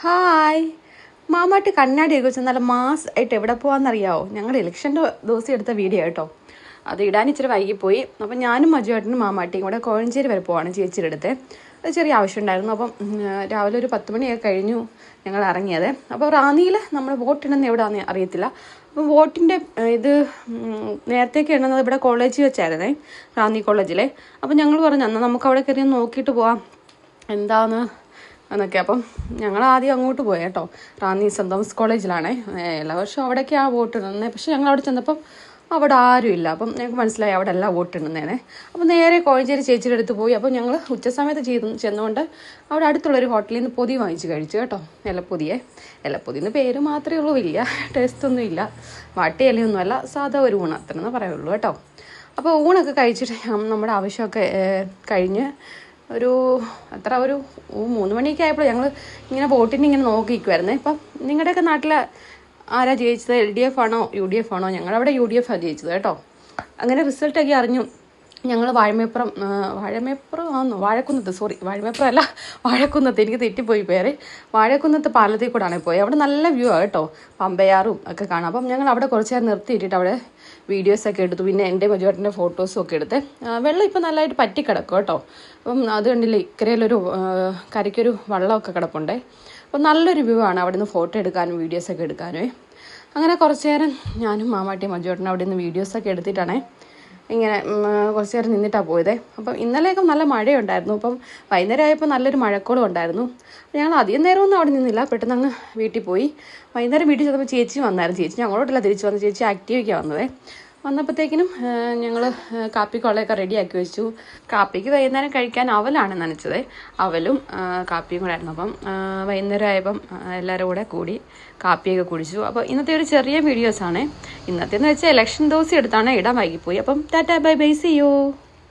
Hi Mamatti കണ്ണാടിയൊക്കെ വെച്ചാൽ നല്ല മാസമായിട്ട് എവിടെ പോകാമെന്നറിയാമോ? ഞങ്ങളുടെ ഇലക്ഷൻ്റെ ദിവസം എടുത്ത വീഡിയോ കേട്ടോ. അത് ഇടാൻ ഇച്ചിരി വൈകിപ്പോയി. അപ്പം ഞാനും മജുവായിട്ടും മാമാട്ടിയും കൂടെ കോഴഞ്ചേരി വരെ പോവാണ് ചേച്ചിയുടെ അടുത്ത്. അത് ചെറിയ ആവശ്യമുണ്ടായിരുന്നു. അപ്പം രാവിലെ ഒരു 10 മണിയൊക്കെ കഴിഞ്ഞു ഞങ്ങൾ ഇറങ്ങിയത്. അപ്പോൾ റാന്നിയിൽ നമ്മൾ വോട്ടിടുന്ന എവിടെയാണെന്ന് അറിയത്തില്ല. അപ്പം വോട്ടിൻ്റെ ഇത് നേരത്തേക്ക് ഇടുന്നത് ഇവിടെ കോളേജിൽ വെച്ചായിരുന്നേ, റാന്നി കോളേജിലെ. അപ്പം ഞങ്ങൾ പറഞ്ഞു എന്നാൽ നമുക്ക് അവിടെ കയറി നോക്കിയിട്ട് പോവാം എന്താന്ന് എന്നൊക്കെ. അപ്പം ഞങ്ങൾ ആദ്യം അങ്ങോട്ട് പോയി കേട്ടോ. റാന്നി സെൻറ് തോമസ് കോളേജിലാണ്. എല്ലാ വർഷവും അവിടേക്കാണ് വോട്ട് ഇടുന്നത്. പക്ഷെ ഞങ്ങൾ അവിടെ ചെന്നപ്പം അവിടെ ആരുമില്ല. അപ്പം ഞങ്ങൾക്ക് മനസ്സിലായി അവിടെ എല്ലാം വോട്ട് ഇടുന്നേനെ. അപ്പം നേരെ കോഴഞ്ചേരി ചേച്ചിയുടെ അടുത്ത് പോയി. അപ്പം ഞങ്ങൾ ഉച്ച സമയത്ത് ചെന്നുകൊണ്ട് അവിടെ അടുത്തുള്ളൊരു ഹോട്ടലിൽ നിന്ന് പൊതി വാങ്ങിച്ച് കഴിച്ചു കേട്ടോ. ഇലപ്പൊതിന്ന് പേര് മാത്രമേ ഉള്ളൂ, വലിയ ടേസ്റ്റൊന്നും ഇല്ല. വാട്ടി ഇലയൊന്നുമല്ല, സാധാ ഒരു ഊണ് അത്രയെന്ന് പറയുള്ളൂ കേട്ടോ. അപ്പോൾ ഊണൊക്കെ കഴിച്ചിട്ട് നമ്മുടെ ആവശ്യമൊക്കെ കഴിഞ്ഞ് ഒരു 3 മണിയൊക്കെ ആയപ്പോൾ ഞങ്ങൾ ഇങ്ങനെ വോട്ടിന് ഇങ്ങനെ നോക്കിയിരിക്കുമായിരുന്നേ. ഇപ്പം നിങ്ങളുടെയൊക്കെ നാട്ടിൽ ആരാ ജയിച്ചത്? LDF ആണോ UDF ആണോ? ഞങ്ങളവിടെ UDF ആണ് ജയിച്ചത് കേട്ടോ. അങ്ങനെ റിസൾട്ടൊക്കെ അറിഞ്ഞു. ഞങ്ങൾ വാഴക്കുന്നത്ത് എനിക്ക് തെറ്റിപ്പോയി പേര്. വാഴക്കുന്നത്ത് പാലത്തിൽ കൂടാണ് പോയി. അവിടെ നല്ല വ്യൂ ആണ് കേട്ടോ, പമ്പയാറും ഒക്കെ കാണാം. അപ്പം ഞങ്ങൾ അവിടെ കുറച്ച് നേരം നിർത്തിയിട്ടിട്ട് അവിടെ വീഡിയോസൊക്കെ എടുത്തു. പിന്നെ എൻ്റെ മജുവേട്ടൻ്റെ ഫോട്ടോസും ഒക്കെ എടുത്ത്. വെള്ളം ഇപ്പം നല്ലതായിട്ട് പറ്റിക്കിടക്കും കേട്ടോ. അപ്പം അത് കണ്ടില്ലേ, ഇക്കരയിലൊരു കരയ്ക്കൊരു വള്ളമൊക്കെ കിടപ്പുണ്ടേ. അപ്പം നല്ലൊരു വ്യൂ ആണ് അവിടെ നിന്ന് ഫോട്ടോ എടുക്കാനും വീഡിയോസൊക്കെ എടുക്കാനും. അങ്ങനെ കുറച്ച് നേരം ഞാനും മാമാട്ടിയും മജുവേട്ടനും അവിടെ നിന്ന് വീഡിയോസൊക്കെ എടുത്തിട്ടാണേ ഇങ്ങനെ കുറച്ച് നേരം നിന്നിട്ടാണ് പോയത്. അപ്പം ഇന്നലെയൊക്കെ നല്ല മഴയുണ്ടായിരുന്നു. അപ്പം വൈകുന്നേരം ആയപ്പോൾ നല്ലൊരു മഴക്കോളും ഉണ്ടായിരുന്നു. ഞങ്ങൾ അധികം നേരമൊന്നും അവിടെ നിന്നില്ല, പെട്ടെന്ന് അങ്ങ് വീട്ടിൽ പോയി. വൈകുന്നേരം വീട്ടിൽ ചെന്നപ്പോൾ ചേച്ചി വന്നായിരുന്നു. ചേച്ചി ഞങ്ങളോട്ടല്ല തിരിച്ചു വന്നത്, ചേച്ചി ആക്റ്റീവയ്ക്കാണ് വന്നത്. വന്നപ്പോഴത്തേക്കിനും ഞങ്ങൾ കാപ്പിക്കൊള്ളയൊക്കെ റെഡിയാക്കി വെച്ചു. കാപ്പിക്ക് വൈകുന്നേരം കഴിക്കാൻ അവലാണ് നനച്ചത്. അവലും കാപ്പിയും കൂടെ ആയിരുന്നു. അപ്പം വൈകുന്നേരം ആയപ്പം എല്ലാവരും കൂടെ കൂടി കാപ്പിയൊക്കെ കുടിച്ചു. അപ്പോൾ ഇന്നത്തെ ഒരു ചെറിയ വീഡിയോസാണ്. ഇന്നത്തേന്ന് വെച്ചാൽ ഇലക്ഷൻ ദിവസം എടുത്താണ്, ഇടാൻ വൈകിപ്പോയി. അപ്പം tata bye bye, see U.